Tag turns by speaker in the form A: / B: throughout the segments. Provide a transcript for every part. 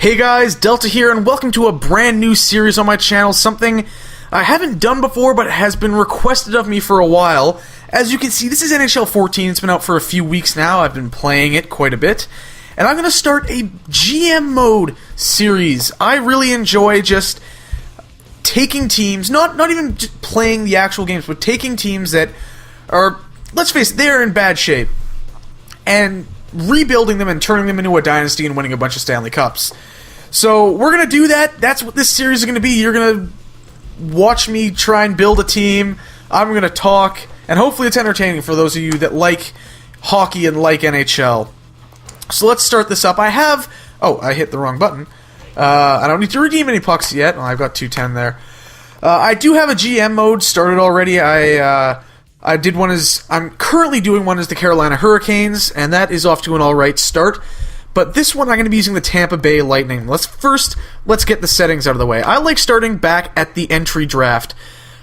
A: Hey guys, Delta here, and welcome to a brand new series on my channel, something I haven't done before but has been requested of me for a while. As you can see, this is NHL 14, it's been out for a few weeks now, I've been playing it quite a bit, and I'm going to start a GM Mode series. I really enjoy just taking teams, not even just playing the actual games, but taking teams that are, let's face it, they're in bad shape, and rebuilding them and turning them into a dynasty and winning a bunch of Stanley Cups. So we're going to do that. That's what this series is going to be. You're going to watch me try and build a team. I'm going to talk, and hopefully it's entertaining for those of you that like hockey and like NHL. So let's start this up. I hit the wrong button. I don't need to redeem any pucks yet. Well, I've got 210 there. I do have a GM mode started already. I did one I'm currently doing one as the Carolina Hurricanes, and that is off to an alright start. But this one I'm going to be using the Tampa Bay Lightning. Let's get the settings out of the way. I like starting back at the entry draft.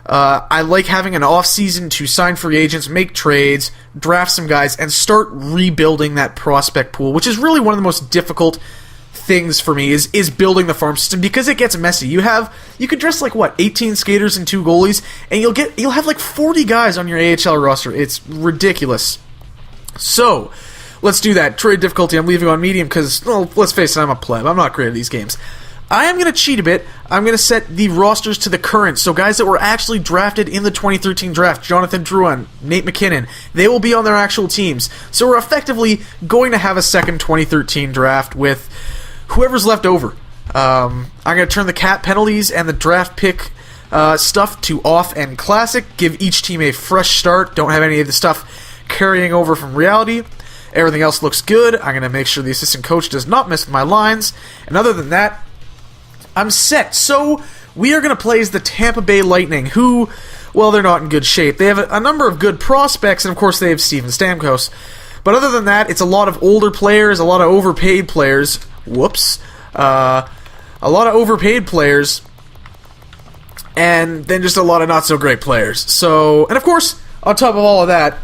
A: I like having an offseason to sign free agents, make trades, draft some guys, and start rebuilding that prospect pool, which is really one of the most difficult things for me is building the farm system, because it gets messy. You could dress like 18 skaters and 2 goalies, and you'll have like 40 guys on your AHL roster. It's ridiculous. So let's do that. Trade difficulty I'm leaving on medium because, well, let's face it, I'm a pleb. I'm not great at these games. I am going to cheat a bit. I'm going to set the rosters to the current, so guys that were actually drafted in the 2013 draft, Jonathan Drouin, Nate McKinnon, they will be on their actual teams. So we're effectively going to have a second 2013 draft with whoever's left over. I'm going to turn the cap penalties and the draft pick stuff to off and classic, give each team a fresh start, don't have any of the stuff carrying over from reality. Everything else looks good. I'm going to make sure the assistant coach does not mess with my lines. And other than that, I'm set. So we are going to play as the Tampa Bay Lightning, who, well, they're not in good shape. They have a number of good prospects, and of course they have Steven Stamkos. But other than that, it's a lot of older players, a lot of overpaid players. Whoops. A lot of overpaid players, and then just a lot of not-so-great players. So, and of course, on top of all of that,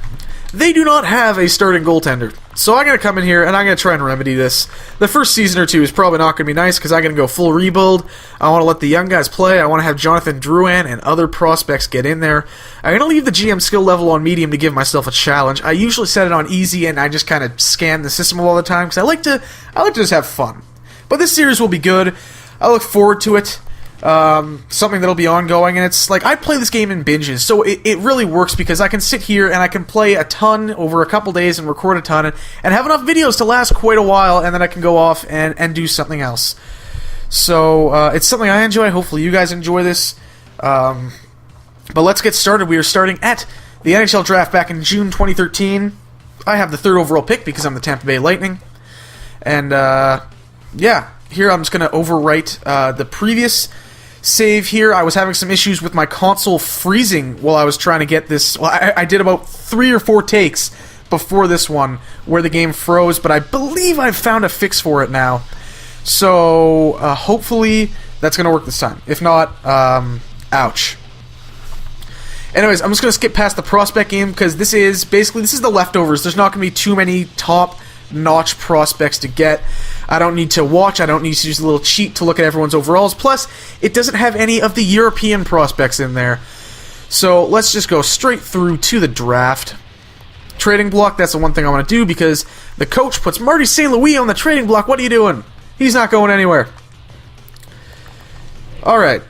A: they do not have a starting goaltender. So I'm going to come in here, and I'm going to try and remedy this. The first season or two is probably not going to be nice, because I'm going to go full rebuild. I want to let the young guys play. I want to have Jonathan Drouin and other prospects get in there. I'm going to leave the GM skill level on medium to give myself a challenge. I usually set it on easy, and I just kind of scan the system all the time, because I like to just have fun. But this series will be good. I look forward to it. Something that'll be ongoing, and it's like I play this game in binges, so it really works because I can sit here and I can play a ton over a couple days and record a ton and have enough videos to last quite a while, and then I can go off and do something else. So it's something I enjoy. Hopefully you guys enjoy this. But let's get started. We are starting at the NHL draft back in June 2013. I have the 3rd overall pick because I'm the Tampa Bay Lightning, and yeah, here I'm just going to overwrite the previous save here. I was having some issues with my console freezing while I was trying to get this. Well, I did about 3 or 4 takes before this one where the game froze, but I believe I've found a fix for it now. So hopefully that's going to work this time. If not, ouch. Anyways, I'm just going to skip past the prospect game because this is the leftovers. There's not going to be too many top-notch prospects to get. I don't need to watch. I don't need to use a little cheat to look at everyone's overalls. Plus, it doesn't have any of the European prospects in there. So let's just go straight through to the draft. Trading block, that's the one thing I want to do because the coach puts Marty St. Louis on the trading block. What are you doing? He's not going anywhere. Alright.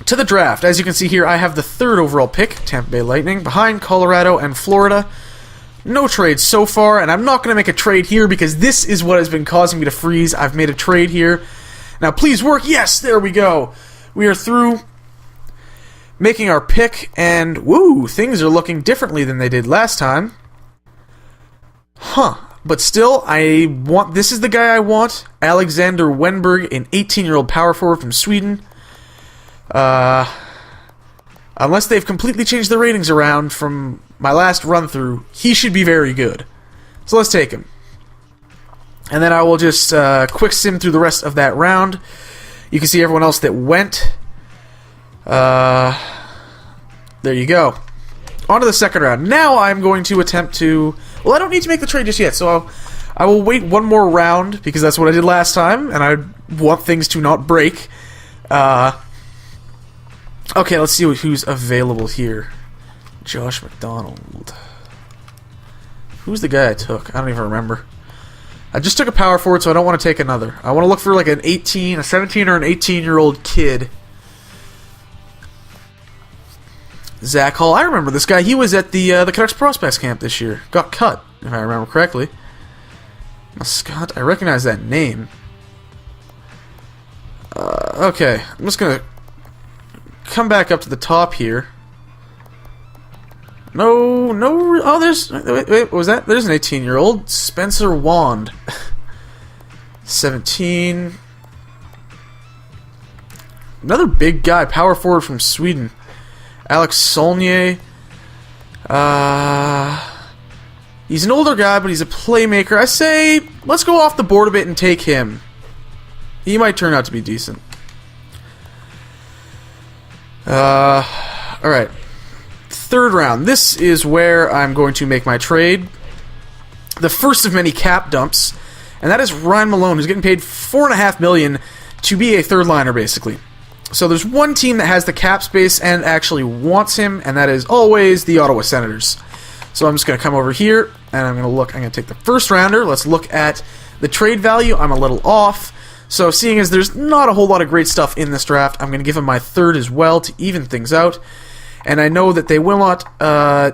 A: To the draft. As you can see here, I have the 3rd overall pick, Tampa Bay Lightning, behind Colorado and Florida. No trades so far, and I'm not going to make a trade here because this is what has been causing me to freeze. I've made a trade here. Now, please work. Yes, there we go. We are through making our pick, and woo, things are looking differently than they did last time. Huh. But still, this is the guy I want. Alexander Wenberg, an 18-year-old power forward from Sweden. Unless they've completely changed the ratings around from my last run-through, he should be very good. So let's take him. And then I will just quick sim through the rest of that round. You can see everyone else that went. There you go. On to the second round. Now I'm going to attempt to... Well, I don't need to make the trade just yet, so I will wait one more round, because that's what I did last time, and I want things to not break. Okay, let's see who's available here. Josh McDonald. Who's the guy I took? I don't even remember. I just took a power forward, so I don't want to take another. I want to look for like a 17 or an 18-year-old kid. Zach Hall. I remember this guy. He was at the Canucks Prospects Camp this year. Got cut, if I remember correctly. Scott, I recognize that name. Okay, I'm just going to come back up to the top here. No, oh, there's, wait, what was that? There's an 18-year-old, Spencer Wand. 17. Another big guy, power forward from Sweden. Alex Solnier. He's an older guy, but he's a playmaker. I say, let's go off the board a bit and take him. He might turn out to be decent. Alright. Third round. This is where I'm going to make my trade. The first of many cap dumps. And that is Ryan Malone, who's getting paid $4.5 million to be a third liner, basically. So there's one team that has the cap space and actually wants him, and that is always the Ottawa Senators. So I'm just going to come over here, and I'm going to take the first rounder. Let's look at the trade value. I'm a little off. So seeing as there's not a whole lot of great stuff in this draft, I'm going to give him my third as well to even things out. And I know that they will not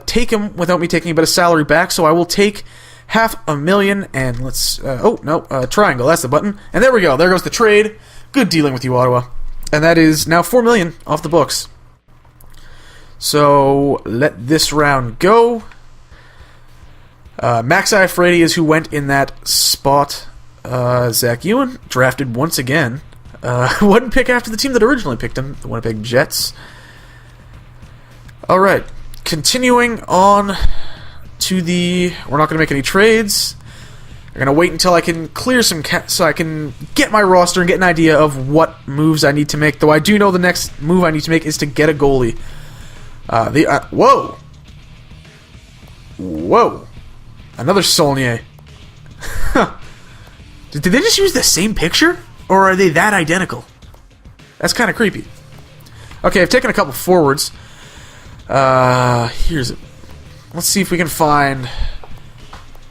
A: take him without me taking a bit of salary back, so I will take $500,000, and let's... triangle, that's the button. And there we go, there goes the trade. Good dealing with you, Ottawa. And that is now $4 million off the books. So, let this round go. Max Iafrate is who went in that spot. Zach Ewan, drafted once again. One pick after the team that originally picked him, the Winnipeg Jets. Alright, continuing on to the... We're not going to make any trades. We're going to wait until I can clear some so I can get my roster and get an idea of what moves I need to make. Though I do know the next move I need to make is to get a goalie. Whoa! Whoa! Another Saulnier. Did they just use the same picture? Or are they that identical? That's kind of creepy. Okay, I've taken a couple forwards. Here's it. Let's see if we can find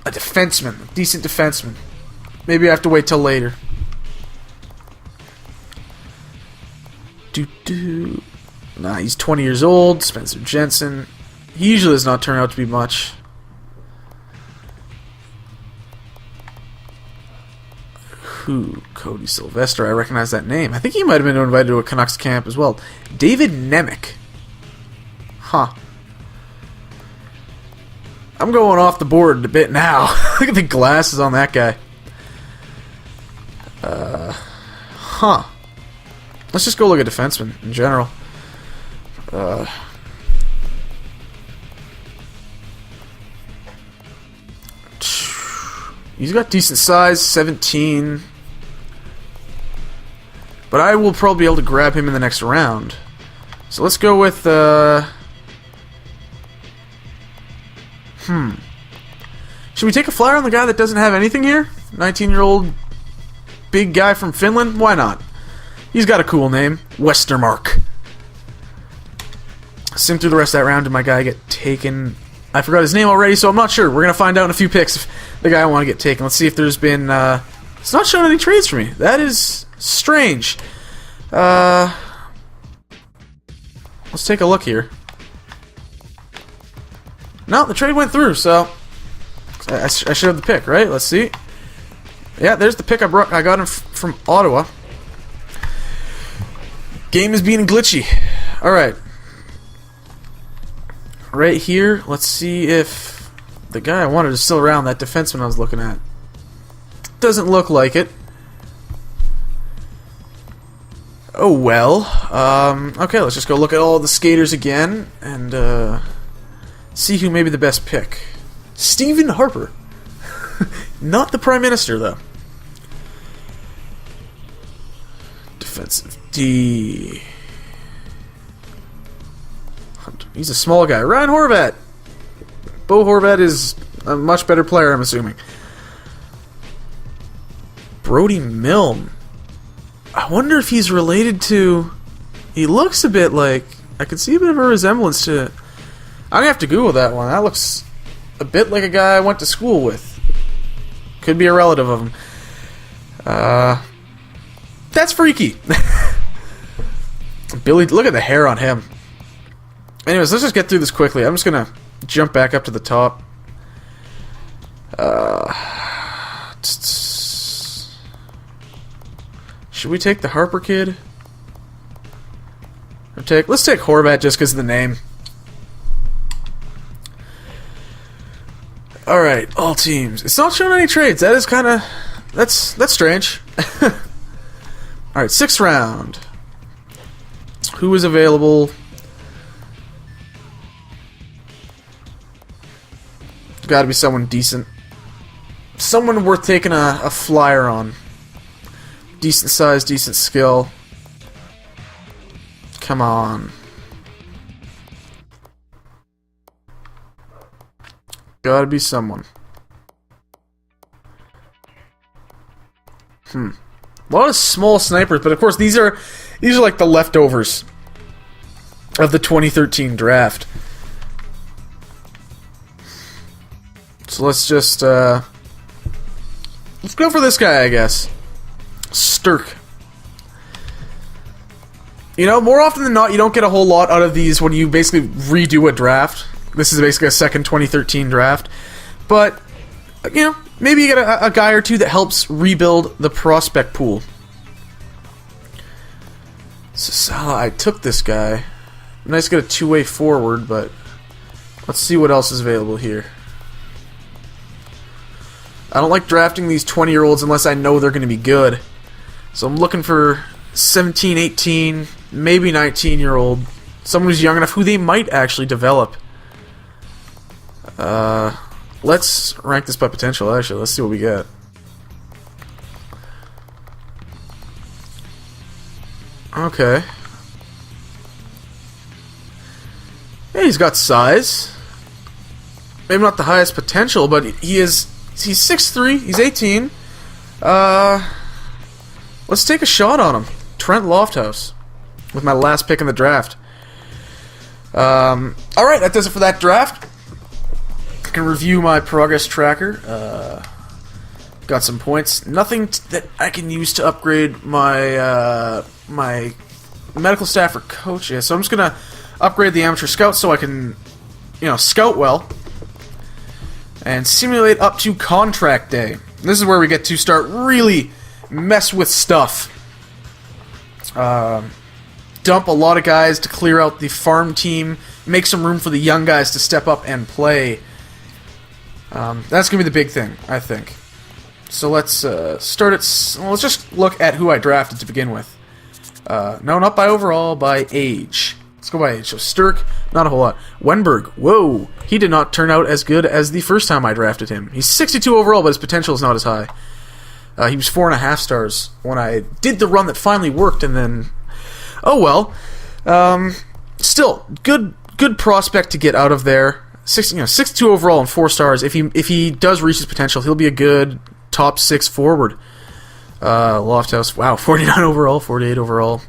A: a defenseman, a decent defenseman. Maybe I have to wait till later. Nah, he's 20 years old. Spencer Jensen. He usually does not turn out to be much. Who? Cody Sylvester. I recognize that name. I think he might have been invited to a Canucks camp as well. David Nemec. Huh. I'm going off the board a bit now. Look at the glasses on that guy. Huh. Let's just go look at defensemen in general. He's got decent size, 17. But I will probably be able to grab him in the next round. So let's go with... Should we take a flyer on the guy that doesn't have anything here? 19-year-old big guy from Finland? Why not? He's got a cool name. Westermark. Sim through the rest of that round. Did my guy get taken? I forgot his name already, so I'm not sure. We're going to find out in a few picks if the guy I want to get taken. Let's see if there's been... it's not showing any trades for me. That is strange. Let's take a look here. No, the trade went through, so... I should have the pick, right? Let's see. Yeah, there's the pick I got him from Ottawa. Game is being glitchy. Alright. Right here, let's see if the guy I wanted is still around, that defenseman I was looking at. Doesn't look like it. Oh well. Okay, let's just go look at all the skaters again and see who may be the best pick. Stephen Harper. Not the Prime Minister, though. Defensive D. He's a small guy. Ryan Horvat. Bo Horvat is a much better player, I'm assuming. Brody Milne. I wonder if he's related to... He looks a bit like... I could see a bit of a resemblance to... I'm going to have to Google that one. That looks a bit like a guy I went to school with. Could be a relative of him. That's freaky. Billy, look at the hair on him. Anyways, let's just get through this quickly. I'm just going to jump back up to the top. Should we take the Harper kid? Or let's take Horvat just because of the name. Alright, all teams. It's not showing any trades. That is kind of... That's strange. Alright, 6th round. Who is available? Gotta be someone decent. Someone worth taking a flyer on. Decent size, decent skill. Come on. Gotta be someone. A lot of small snipers, but of course these are like the leftovers of the 2013 draft. So let's just let's go for this guy, I guess. Sturk. You know, more often than not, you don't get a whole lot out of these when you basically redo a draft. This is basically a second 2013 draft. But, you know, maybe you get a guy or two that helps rebuild the prospect pool. So I took this guy. Nice to get a two-way forward, but let's see what else is available here. I don't like drafting these 20-year-olds unless I know they're going to be good. So I'm looking for 17, 18, maybe 19-year-old. Someone who's young enough who they might actually develop. Let's rank this by potential, actually. Let's see what we get. Okay. Yeah, he's got size. Maybe not the highest potential, but he's 6'3", he's 18. Let's take a shot on him. Trent Lofthouse with my last pick in the draft. Alright, that does it for that draft. I can review my progress tracker. Got some points. Nothing that I can use to upgrade my my medical staff or coach. Yeah, so I'm just gonna upgrade the amateur scout so I can, you know, scout well and simulate up to contract day. This is where we get to start really mess with stuff. Dump a lot of guys to clear out the farm team, make some room for the young guys to step up and play. That's gonna be the big thing, I think. So let's start it. Well, let's just look at who I drafted to begin with. No, not by overall, by age. Let's go by age. So Sturk, not a whole lot. Wenberg, whoa, he did not turn out as good as the first time I drafted him. He's 62 overall, but his potential is not as high. He was 4.5 stars when I did the run that finally worked, and then, oh well. Still, good prospect to get out of there. 62 overall and 4 stars. If he does reach his potential, he'll be a good top 6 forward. Lofthouse, wow, 49 overall, 48 overall.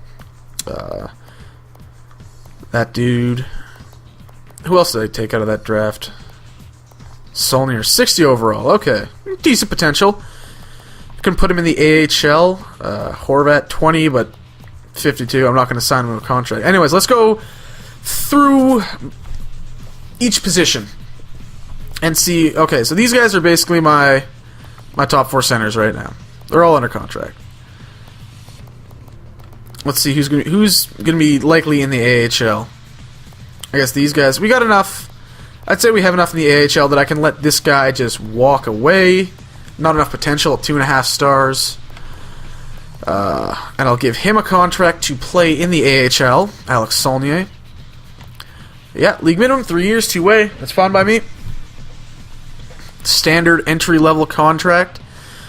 A: That dude. Who else did I take out of that draft? Solnier, 60 overall. Okay, decent potential. Can put him in the AHL. Horvat, 20, but 52. I'm not going to sign him to a contract. Anyways, let's go through each position and see. Okay, so these guys are basically my top 4 centers right now. They're all under contract. Let's see who's gonna be likely in the AHL. I guess these guys. We got enough. I'd say we have enough in the AHL that I can let this guy just walk away. Not enough potential at 2.5 stars. And I'll give him a contract to play in the AHL. Alex Saulnier. Yeah, league minimum, 3 years, 2-way. That's fine by me. Standard entry-level contract.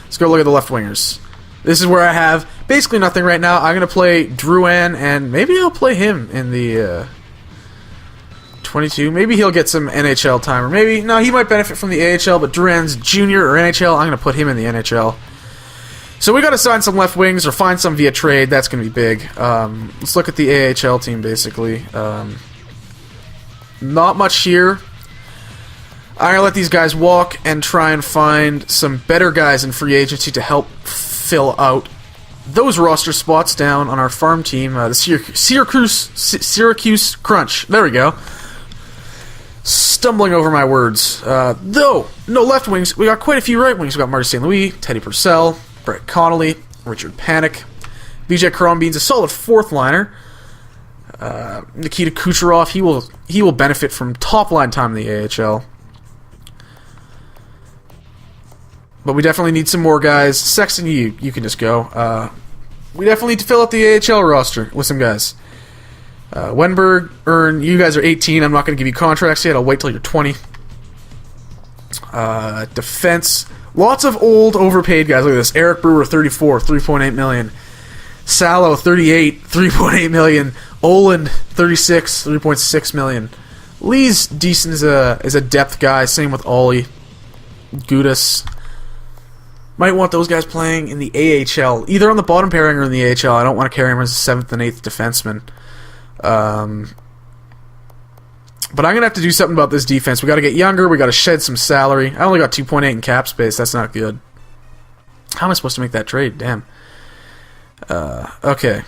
A: Let's go look at the left wingers. This is where I have basically nothing right now. I'm going to play Drouin, and maybe I'll play him in the 22. Maybe he'll get some NHL time, or no, he might benefit from the AHL, but Drouin's junior or NHL, I'm going to put him in the NHL. So we got to sign some left wings or find some via trade. That's going to be big. Let's look at the AHL team, basically. Not much here. I'm going to let these guys walk and try and find some better guys in free agency to help fill out those roster spots down on our farm team. The Syracuse Crunch. There we go. Stumbling over my words. Though, no left wings. We got quite a few right wings. We got Marty St. Louis, Teddy Purcell, Brett Connolly, Richard Panik, Vijay Karambin's a solid fourth liner. Nikita Kucherov, he will benefit from top line time in the AHL. But we definitely need some more guys. Sexton, you can just go. We definitely need to fill out the AHL roster with some guys. Wenberg, you guys are 18. I'm not going to give you contracts yet. I'll wait till you're 20. Defense. Lots of old, overpaid guys. Look at this. Eric Brewer, 34, $3.8 million. Salo, 38, $3.8 million. Oland, 36, $3.6 million. Lee's decent as a depth guy. Same with Ollie. Gudas. Might want those guys playing in the AHL. Either on the bottom pairing or in the AHL. I don't want to carry him as a 7th and 8th defenseman. But I'm going to have to do something about this defense. We got to get younger. We got to shed some salary. I only got 2.8 in cap space. That's not good. How am I supposed to make that trade? Damn. Okay.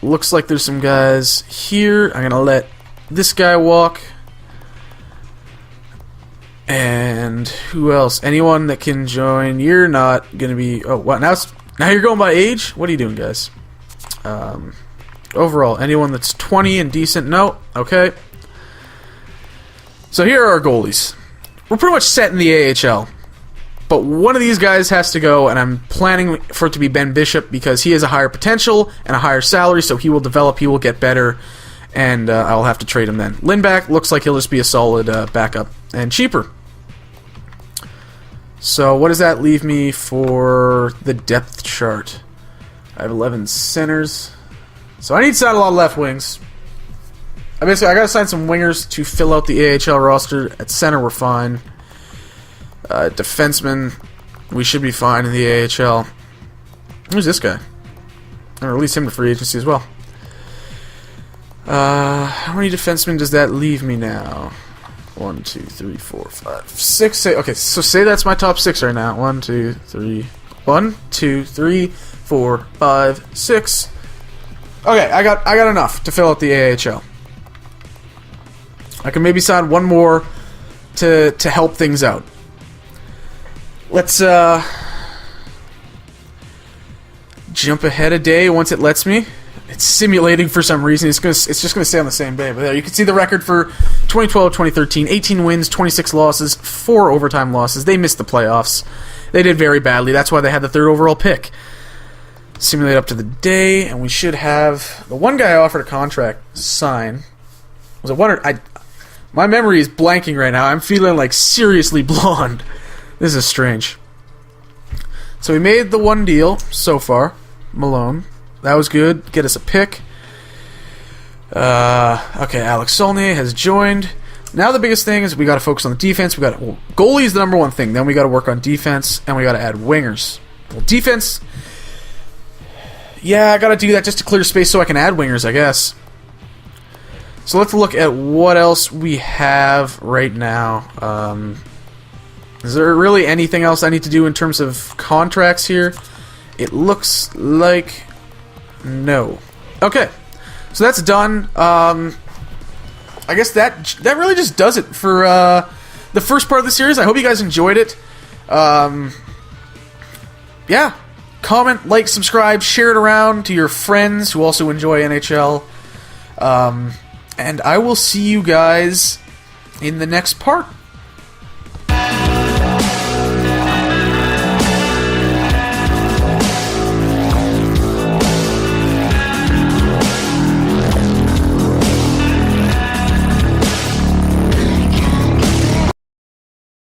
A: Looks like there's some guys here. I'm going to let this guy walk. And who else? Anyone that can join. You're not going to be... Oh, what? Now you're going by age? What are you doing, guys? Overall, anyone that's 20 and decent? No? Okay. So here are our goalies. We're pretty much set in the AHL. But one of these guys has to go, and I'm planning for it to be Ben Bishop because he has a higher potential and a higher salary, so he will develop, he will get better, and I'll have to trade him then. Lindback looks like he'll just be a solid backup and cheaper. So what does that leave me for the depth chart? I have 11 centers. So I need to sign a lot of left wings. I got to sign some wingers to fill out the AHL roster. At center, we're fine. Defenseman, we should be fine in the AHL. Who's this guy? I'll release him to free agency as well. How many defensemen does that leave me now? 1, 2, 3, 4, 5, 6. Okay, so say that's my top 6 right now. 1, 2, 3, 4, 5, 6. Okay, I got enough to fill out the AHL. I can maybe sign one more to help things out. Let's jump ahead a day once it lets me. It's simulating for some reason. It's just gonna stay on the same day. But there, you can see the record for 2012-2013: 18 wins, 26 losses, 4 overtime losses. They missed the playoffs. They did very badly. That's why they had the 3rd overall pick. Simulate up to the day, and we should have the one guy I offered a contract sign. Was it one? My memory is blanking right now. I'm feeling like seriously blonde. This is strange. So we made the one deal so far. Malone. That was good. Get us a pick. Okay, Alex Saulnier has joined. Now the biggest thing is we got to focus on the defense. Goalie is the number one thing. Then we got to work on defense, and we got to add wingers. Well, defense... Yeah, I got to do that just to clear space so I can add wingers, I guess. So let's look at what else we have right now. Is there really anything else I need to do in terms of contracts here? It looks like no. Okay, so that's done. I guess that really just does it for the first part of the series. I hope you guys enjoyed it. Yeah. Comment, like, subscribe, share it around to your friends who also enjoy NHL. And I will see you guys in the next part.